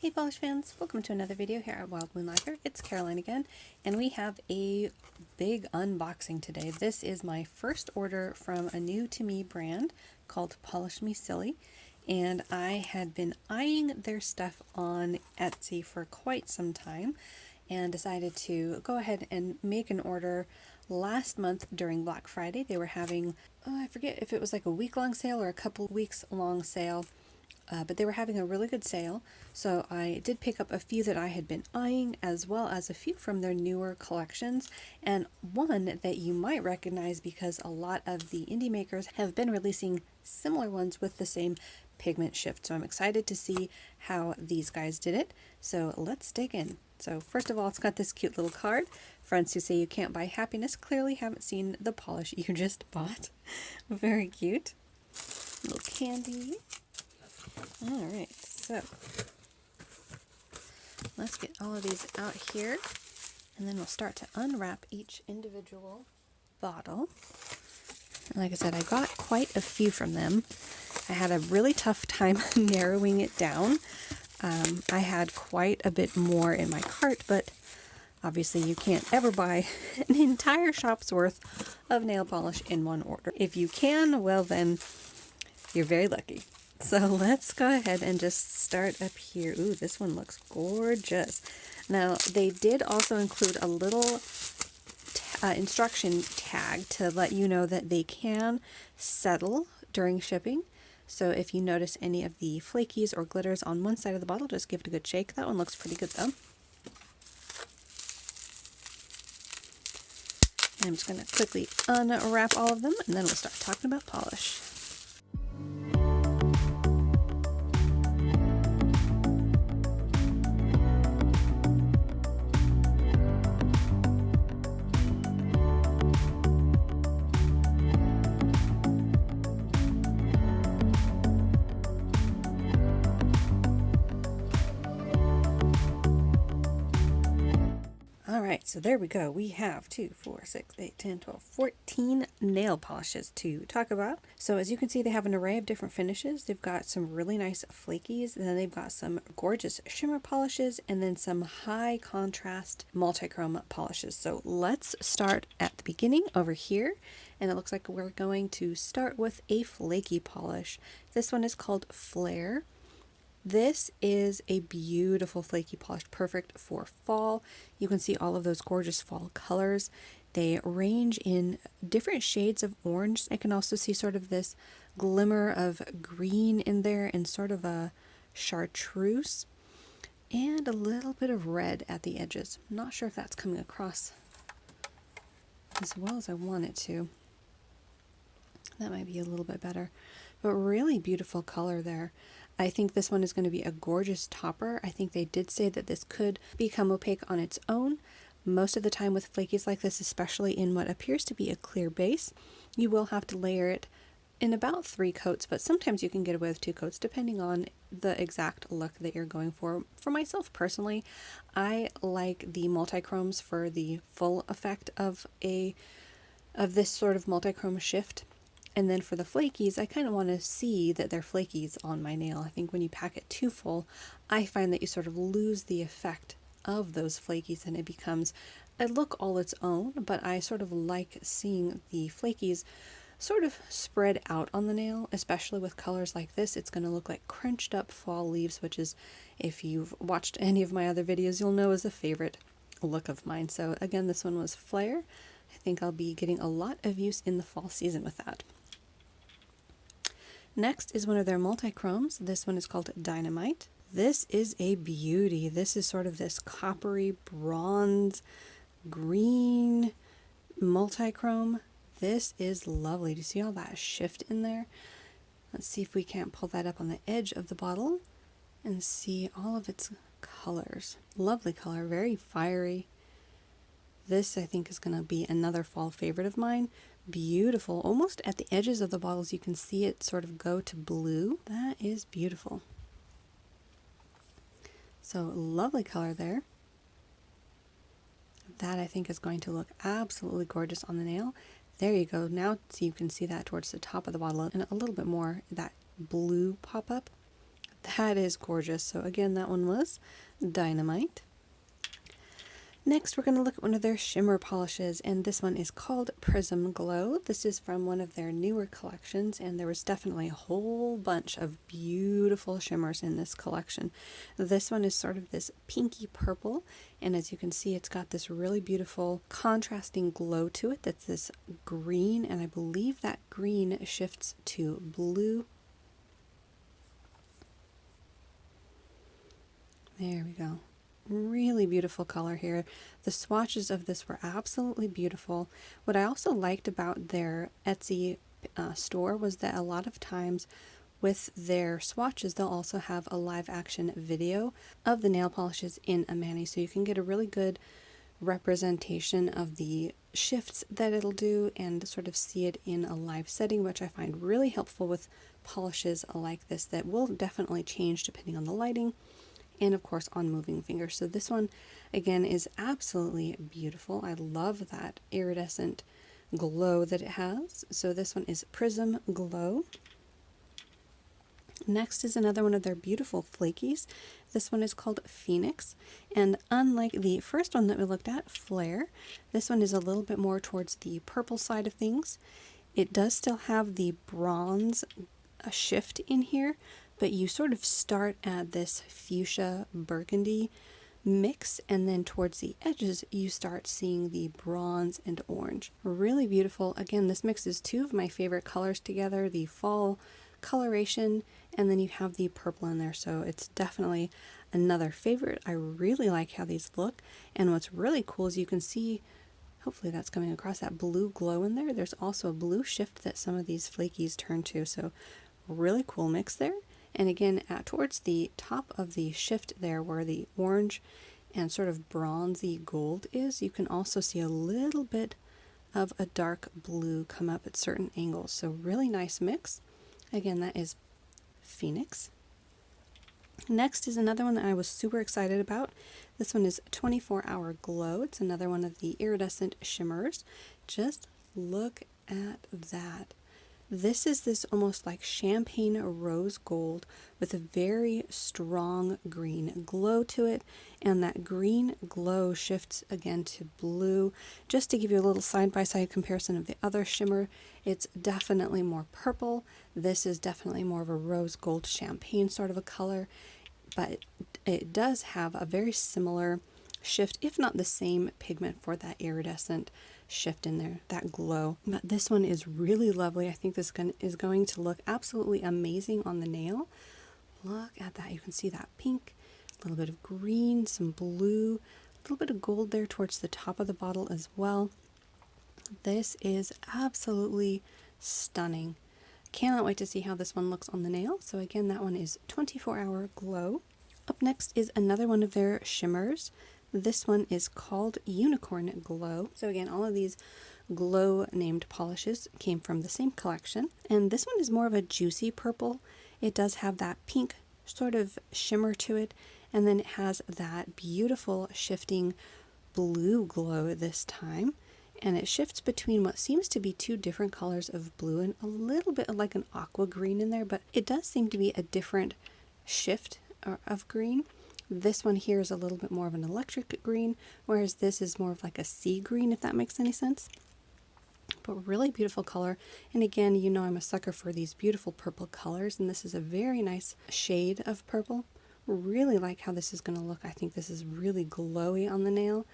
Hey polish fans, welcome to another video here at Wild Moon Lacquer. It's Caroline again, and we have a big unboxing today. This is my first order from a new to me brand called Polish Me Silly, and I had been eyeing their stuff on Etsy for quite some time and decided to go ahead and make an order last month during Black Friday. They were having, I forget if it was like a week-long sale or a couple weeks long sale. But they were having a really good sale, so I did pick up a few that I had been eyeing, as well as a few from their newer collections, and one that you might recognize because a lot of the indie makers have been releasing similar ones with the same pigment shift. So I'm excited to see how these guys did it. So let's dig in. So first of all, it's got this cute little card. Friends who say you can't buy happiness clearly haven't seen the polish you just bought. Very cute. Little candy. Alright, so let's get all of these out here, and then we'll start to unwrap each individual bottle. And like I said, I got quite a few from them. I had a really tough time narrowing it down. I had quite a bit more in my cart, but obviously you can't ever buy an entire shop's worth of nail polish in one order. If you can, well then, you're very lucky. So let's go ahead and just start up here. Ooh, this one looks gorgeous. Now, they did also include a little instruction tag to let you know that they can settle during shipping. So if you notice any of the flakies or glitters on one side of the bottle, just give it a good shake. That one looks pretty good though. And I'm just going to quickly unwrap all of them, and then we'll start talking about polish. Alright, so there we go. We have 2, 4, 6, 8, 10, 12, 14 nail polishes to talk about. So as you can see, they have an array of different finishes. They've got some really nice flakies, and then they've got some gorgeous shimmer polishes, and then some high contrast multi-chrome polishes. So let's start at the beginning over here, and it looks like we're going to start with a flaky polish. This one is called Flare. This is a beautiful flaky polish, perfect for fall. You can see all of those gorgeous fall colors. They range in different shades of orange. I can also see sort of this glimmer of green in there and sort of a chartreuse and a little bit of red at the edges. I'm not sure if that's coming across as well as I want it to. That might be a little bit better, but really beautiful color there. I think this one is going to be a gorgeous topper. I think they did say that this could become opaque on its own. Most of the time with flakies like this, especially in what appears to be a clear base, you will have to layer it in about 3 coats, but sometimes you can get away with 2 coats depending on the exact look that you're going for. For myself personally, I like the multi-chromes for the full effect of this sort of multi-chrome shift. And then for the flakies, I kind of want to see that they're flakies on my nail. I think when you pack it too full, I find that you sort of lose the effect of those flakies and it becomes a look all its own, but I sort of like seeing the flakies sort of spread out on the nail, especially with colors like this. It's going to look like crunched up fall leaves, which is, if you've watched any of my other videos, you'll know is a favorite look of mine. So again, this one was Flare. I think I'll be getting a lot of use in the fall season with that. Next is one of their multi-chromes. This one is called Dynamite. This is a beauty. This is sort of this coppery bronze green multi-chrome. This is lovely. Do you see all that shift in there? Let's see if we can't pull that up on the edge of the bottle and see all of its colors. Lovely color, very fiery. This I think is going to be another fall favorite of mine. Beautiful. Almost at the edges of the bottles you can see it sort of go to blue. That is beautiful. So lovely color there. That I think is going to look absolutely gorgeous on the nail. There you go. Now so you can see that towards the top of the bottle and a little bit more that blue pop up. That is gorgeous. So again, that one was Dynamite. Next, we're going to look at one of their shimmer polishes, and this one is called Prism Glow. This is from one of their newer collections, and there was definitely a whole bunch of beautiful shimmers in this collection. This one is sort of this pinky purple, and as you can see, it's got this really beautiful contrasting glow to it. That's this green, and I believe that green shifts to blue. There we go. Really beautiful color here. The swatches of this were absolutely beautiful. What I also liked about their Etsy store was that a lot of times with their swatches they'll also have a live action video of the nail polishes in a mani, so you can get a really good representation of the shifts that it'll do and sort of see it in a live setting, which I find really helpful with polishes like this that will definitely change depending on the lighting and of course on moving fingers. So this one again is absolutely beautiful. I love that iridescent glow that it has. So this one is Prism Glow. Next is another one of their beautiful flakies. This one is called Phoenix, and unlike the first one that we looked at, Flare, this one is a little bit more towards the purple side of things. It does still have the bronze shift in here, but you sort of start at this fuchsia burgundy mix, and then towards the edges you start seeing the bronze and orange. Really beautiful. Again, this mixes two of my favorite colors together, the fall coloration, and then you have the purple in there, so it's definitely another favorite. I really like how these look, and what's really cool is you can see, hopefully that's coming across, that blue glow in there. There's also a blue shift that some of these flakies turn to, so really cool mix there. And again, towards the top of the shift there where the orange and sort of bronzy gold is, you can also see a little bit of a dark blue come up at certain angles, so really nice mix. Again, that is Phoenix. Next is another one that I was super excited about. This one is 24-Hour Glow. It's another one of the iridescent shimmers. Just look at that. This is this almost like champagne rose gold with a very strong green glow to it, and that green glow shifts again to blue. Just to give you a little side-by-side comparison of the other shimmer, it's definitely more purple. This is definitely more of a rose gold champagne sort of a color, but it does have a very similar shift, if not the same pigment for that iridescent shift in there, that glow. But this one is really lovely. I think this is going to look absolutely amazing on the nail. Look at that. You can see that pink, a little bit of green, some blue, a little bit of gold there towards the top of the bottle as well. This is absolutely stunning. Cannot wait to see how this one looks on the nail. So again, that one is 24-Hour Glow. Up next is another one of their shimmers. This one is called Unicorn Glow. So again, all of these glow named polishes came from the same collection. And this one is more of a juicy purple. It does have that pink sort of shimmer to it. And then it has that beautiful shifting blue glow this time. And it shifts between what seems to be two different colors of blue and a little bit of like an aqua green in there. But it does seem to be a different shift of green. This one here is a little bit more of an electric green, whereas this is more of like a sea green, if that makes any sense. But really beautiful color. And again, you know I'm a sucker for these beautiful purple colors, and this is a very nice shade of purple. Really like how this is going to look. I think this is really glowy on the nail,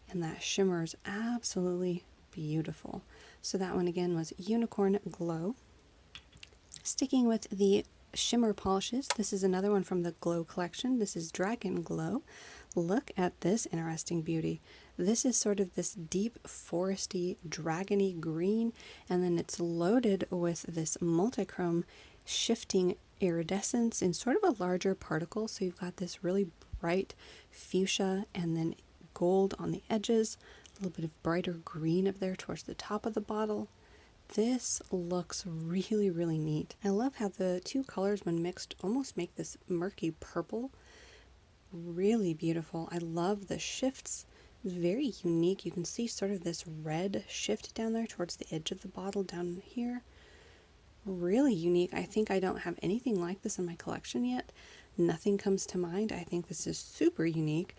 and that shimmer is absolutely beautiful. So that one again was Unicorn Glow. Sticking with the shimmer polishes, this is another one from the Glow collection. This is Dragon Glow. Look at this interesting beauty. This is sort of this deep foresty dragony green, and then it's loaded with this multichrome shifting iridescence in sort of a larger particle. So you've got this really bright fuchsia and then gold on the edges, a little bit of brighter green up there towards the top of the bottle. This looks really, really neat. I love how the two colors when mixed almost make this murky purple. Really beautiful. I love the shifts. It's very unique. You can see sort of this red shift down there towards the edge of the bottle down here. Really unique. I think I don't have anything like this in my collection yet, nothing comes to mind. I think this is super unique.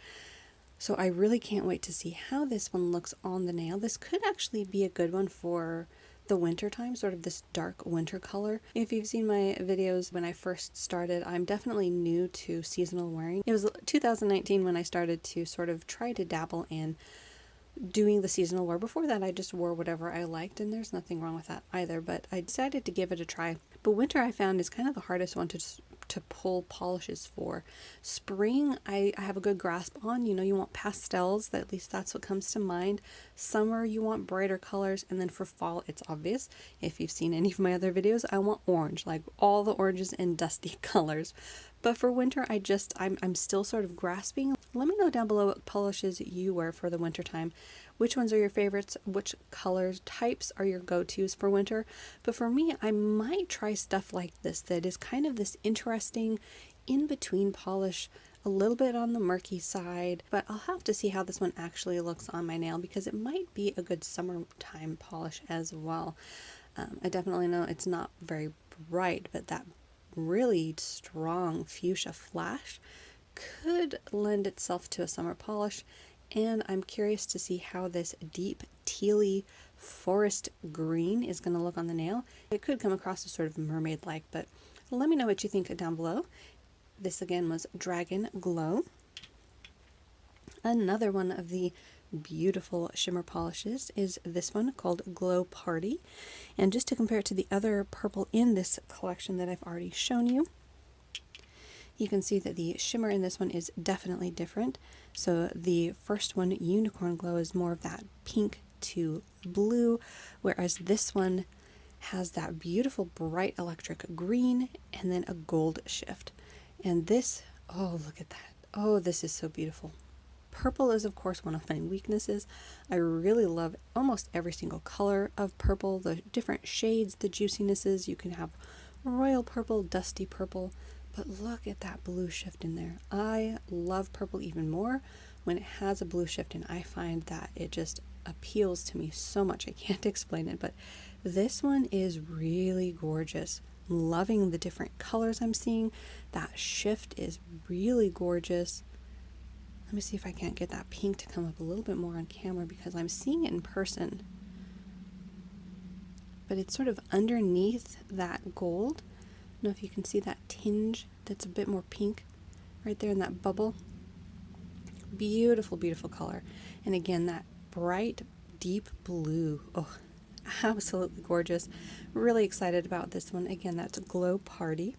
So I really can't wait to see how this one looks on the nail. This could actually be a good one for the winter time, sort of this dark winter color. If you've seen my videos when I first started, I'm definitely new to seasonal wearing. It was 2019 when I started to sort of try to dabble in doing the seasonal wear. Before that, I just wore whatever I liked, and there's nothing wrong with that either, but I decided to give it a try. But winter I found is kind of the hardest one to pull polishes for. Spring, I have a good grasp on. You know, you want pastels, at least that's what comes to mind. Summer, you want brighter colors, and then for fall, it's obvious. If you've seen any of my other videos, I want orange, like all the oranges and dusty colors. But for winter, I'm still sort of grasping. Let me know down below what polishes you wear for the winter time. Which ones are your favorites? Which colors types are your go-tos for winter? But for me, I might try stuff like this that is kind of this interesting in-between polish, a little bit on the murky side, but I'll have to see how this one actually looks on my nail because it might be a good summertime polish as well. I definitely know it's not very bright, but that really strong fuchsia flash could lend itself to a summer polish, and I'm curious to see how this deep tealy forest green is going to look on the nail. It could come across as sort of mermaid-like, but let me know what you think down below. This again was Dragon Glow. Another one of the beautiful shimmer polishes is this one called Glow Party. And just to compare it to the other purple in this collection that I've already shown you, you can see that the shimmer in this one is definitely different. So the first one, Unicorn Glow, is more of that pink to blue, whereas this one has that beautiful bright electric green and then a gold shift. And this, oh, look at that. Oh, this is so beautiful. Purple is, of course, one of my weaknesses. I really love almost every single color of purple, the different shades, the juicinesses. You can have royal purple, dusty purple, but look at that blue shift in there. I love purple even more when it has a blue shift, and I find that it just appeals to me so much. I can't explain it, but this one is really gorgeous. I'm loving the different colors I'm seeing. That shift is really gorgeous. Let me see if I can't get that pink to come up a little bit more on camera because I'm seeing it in person. But it's sort of underneath that gold. I don't know if you can see that tinge that's a bit more pink right there in that bubble. Beautiful, beautiful color. And again, that bright, deep blue. Oh, absolutely gorgeous. Really excited about this one. Again, that's Glow Party.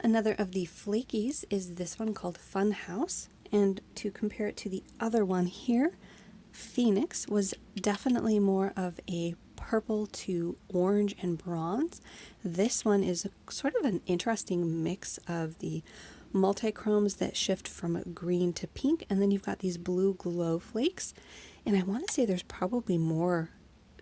Another of the flakies is this one called Fun House, and to compare it to the other one here, Phoenix was definitely more of a purple to orange and bronze. This one is sort of an interesting mix of the multi-chromes that shift from green to pink, and then you've got these blue glow flakes, and I want to say there's probably more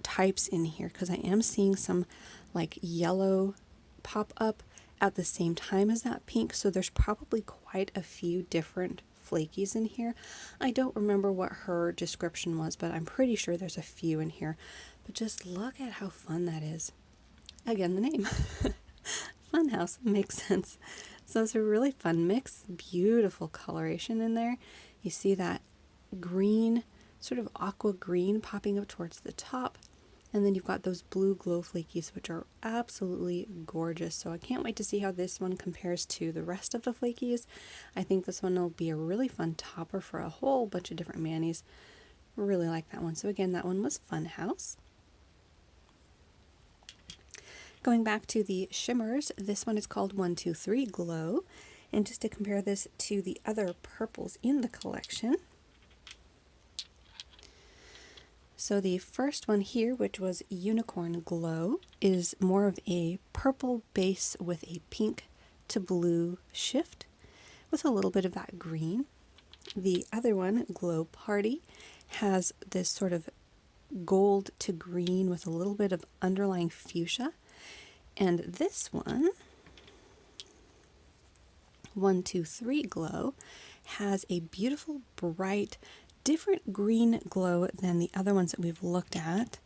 types in here because I am seeing some like yellow pop up at the same time as that pink, so there's probably quite a few different flakies in here. I don't remember what her description was, but I'm pretty sure there's a few in here. But just look at how fun that is. Again, the name. Funhouse makes sense. So it's a really fun mix, beautiful coloration in there. You see that green, sort of aqua green popping up towards the top. And then you've got those blue glow flakies, which are absolutely gorgeous. So I can't wait to see how this one compares to the rest of the flakies. I think this one will be a really fun topper for a whole bunch of different manis. Really like that one. So again, that one was Fun House. Going back to the shimmers, this one is called 123 Glow. And just to compare this to the other purples in the collection, so the first one here, which was Unicorn Glow, is more of a purple base with a pink to blue shift with a little bit of that green. The other one, Glow Party, has this sort of gold to green with a little bit of underlying fuchsia. And this one, 123 Glow, has a beautiful, bright, different green glow than the other ones that we've looked at.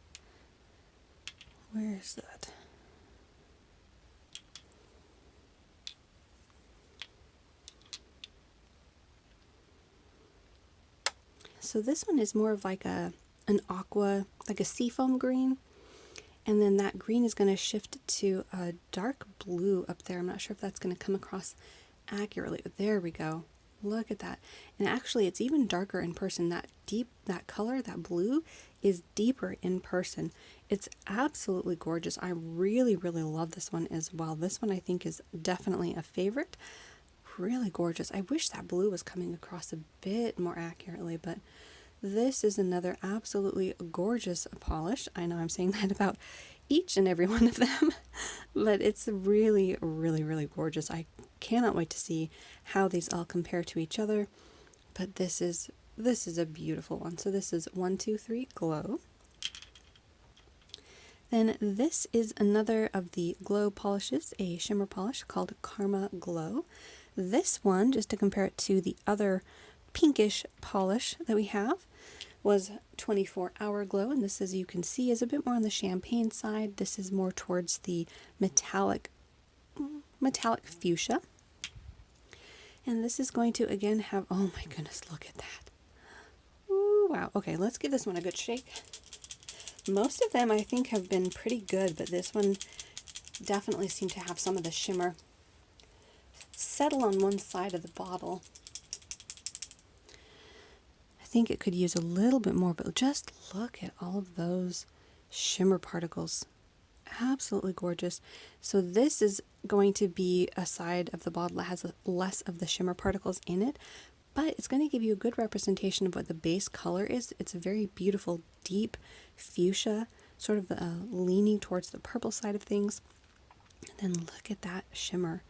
Where is that? So this one is more of like an aqua, like a seafoam green. And then that green is going to shift to a dark blue up there. I'm not sure if that's going to come across accurately, but there we go. Look at that. And actually it's even darker in person. That color, that blue, is deeper in person. It's absolutely gorgeous. I really, really love this one as well. This one I think is definitely a favorite. Really gorgeous. I wish that blue was coming across a bit more accurately, but this is another absolutely gorgeous polish. I know I'm saying that about each and every one of them, but it's really, really, really gorgeous. I cannot wait to see how these all compare to each other, but this is a beautiful one. So this is 1, 2, 3 Glow. Then this is another of the glow polishes, a shimmer polish called Karma Glow. This one, just to compare it to the other pinkish polish that we have, was 24-hour glow, and this, as you can see, is a bit more on the champagne side. This is more towards the metallic fuchsia. And this is going to again have, oh my goodness, look at that. Ooh, wow. Okay, let's give this one a good shake. Most of them I think have been pretty good, but this one definitely seemed to have some of the shimmer settle on one side of the bottle. I think it could use a little bit more, but just look at all of those shimmer particles. Absolutely gorgeous. So this is going to be a side of the bottle that has less of the shimmer particles in it, but it's going to give you a good representation of what the base color is. It's a very beautiful, deep fuchsia, sort of leaning towards the purple side of things. And then look at that shimmer.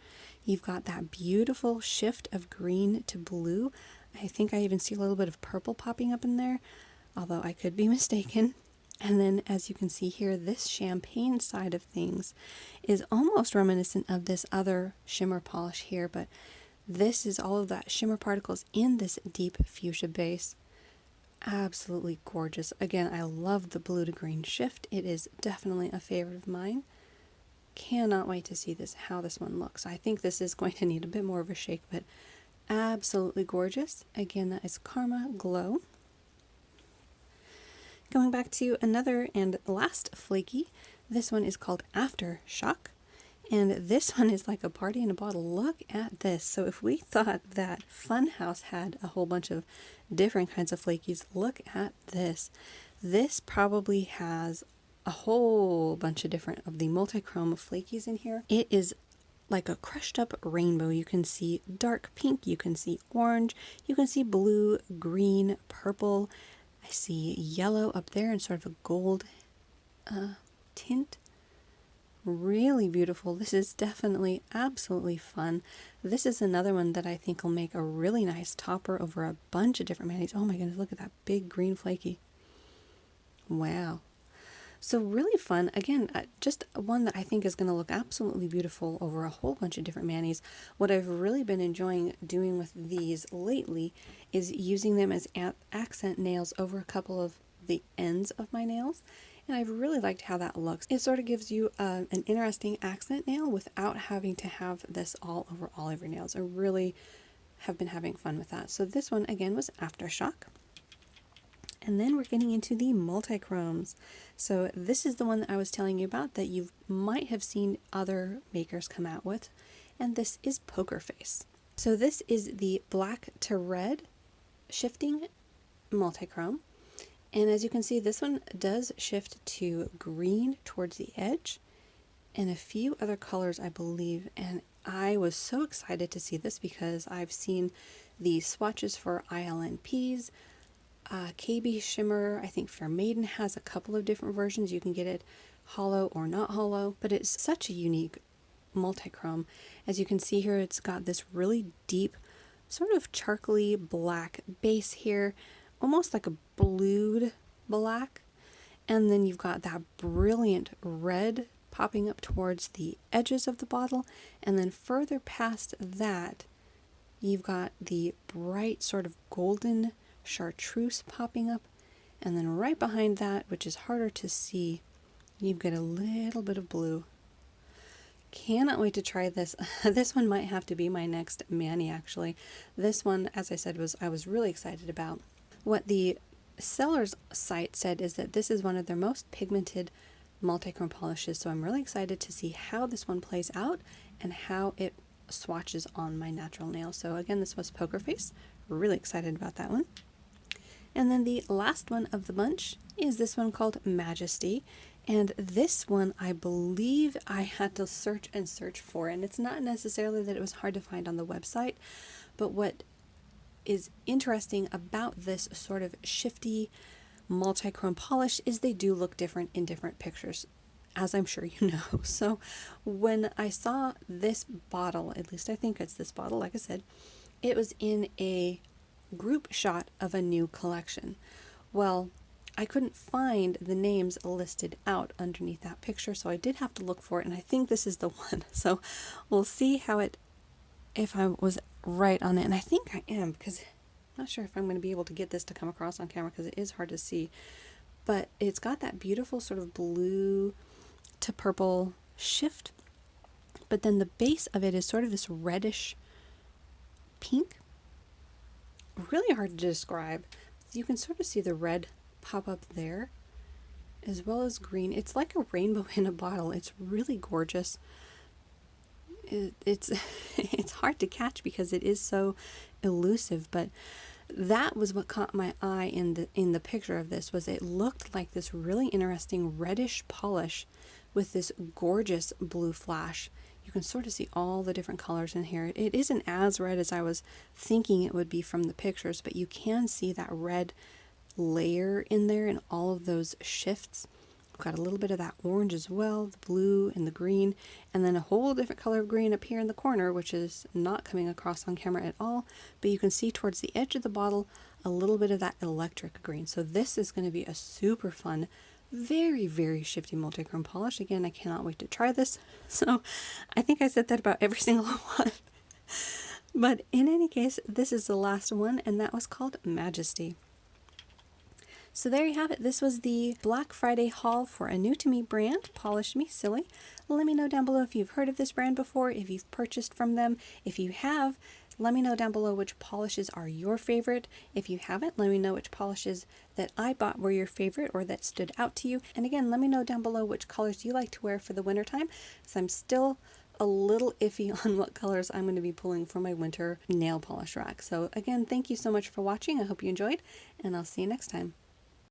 You've got that beautiful shift of green to blue. I think I even see a little bit of purple popping up in there, although I could be mistaken. And then, as you can see here, this champagne side of things is almost reminiscent of this other shimmer polish here, but this is all of that shimmer particles in this deep fuchsia base. Absolutely gorgeous. Again, I love the blue to green shift. It is definitely a favorite of mine. Cannot wait to see how this one looks. I think this is going to need a bit more of a shake, but absolutely gorgeous. Again, that is Karma Glow. Going back to another and last flaky, this one is called Aftershock, and this one is like a party in a bottle. Look at this. So if we thought that Funhouse had a whole bunch of different kinds of flakies, look at this. This probably has a whole bunch of different of the multi-chrome flakies in here. It is like a crushed up rainbow. You can see dark pink, you can see orange, you can see blue, green, purple. I see yellow up there and sort of a gold tint. Really beautiful. This is definitely absolutely fun. This is another one that I think will make a really nice topper over a bunch of different manis. Oh my goodness, look at that big green flaky. Wow. So really fun. Again, just one that I think is going to look absolutely beautiful over a whole bunch of different manis. What I've really been enjoying doing with these lately is using them as accent nails over a couple of the ends of my nails. And I've really liked how that looks. It sort of gives you an interesting accent nail without having to have this all over all of your nails. I really have been having fun with that. So this one again was Aftershock. And then we're getting into the multi-chromes. So this is the one that I was telling you about that you might have seen other makers come out with, and this is Poker Face. So this is the black to red shifting multi-chrome, and as you can see, this one does shift to green towards the edge and a few other colors, I believe, and I was so excited to see this because I've seen the swatches for ILNPs, KB Shimmer. I think Fair Maiden has a couple of different versions. You can get it hollow or not hollow, but it's such a unique multi-chrome. As you can see here, it's got this really deep, sort of charcoaly black base here, almost like a blued black, and then you've got that brilliant red popping up towards the edges of the bottle, and then further past that, you've got the bright sort of golden chartreuse popping up, and then right behind that, which is harder to see, you've got a little bit of blue. Cannot wait to try this. This one might have to be my next mani actually. This one, as I said, I was really excited about. What the seller's site said is that this is one of their most pigmented multi-chrome polishes, so I'm really excited to see how this one plays out and how it swatches on my natural nail. So again, this was Poker Face. Really excited about that one. And then the last one of the bunch is this one called Majesty. And this one, I believe I had to search and search for, and it's not necessarily that it was hard to find on the website, but what is interesting about this sort of shifty multi-chrome polish is they do look different in different pictures, as I'm sure you know. So when I saw this bottle, at least I think it's this bottle, like I said, it was in a group shot of a new collection. Well, I couldn't find the names listed out underneath that picture, so I did have to look for it, and I think this is the one. So we'll see how it, if I was right on it, and I think I am, because I'm not sure if I'm going to be able to get this to come across on camera because it is hard to see, but it's got that beautiful sort of blue to purple shift, but then the base of it is sort of this reddish pink. Really hard to describe. You can sort of see the red pop up there as well as green. It's like a rainbow in a bottle. It's really gorgeous. It's it's hard to catch because it is so elusive, but that was what caught my eye in the picture of this. Was it looked like this really interesting reddish polish with this gorgeous blue flash. You can sort of see all the different colors in here. It isn't as red as I was thinking it would be from the pictures, but you can see that red layer in there and all of those shifts. We've got a little bit of that orange as well, the blue and the green, and then a whole different color of green up here in the corner, which is not coming across on camera at all, but you can see towards the edge of the bottle a little bit of that electric green. So this is going to be a super fun, very, very shifty multi-chrome polish. Again, I cannot wait to try this. So I think I said that about every single one. But in any case, this is the last one, and that was called Majesty. So there you have it. This was the Black Friday haul for a new to me brand, Polish Me Silly. Let me know down below if you've heard of this brand before, if you've purchased from them. If you have, let me know down below which polishes are your favorite. If you haven't, let me know which polishes that I bought were your favorite or that stood out to you. And again, let me know down below which colors you like to wear for the wintertime, because I'm still a little iffy on what colors I'm going to be pulling for my winter nail polish rack. So again, thank you so much for watching. I hope you enjoyed, and I'll see you next time.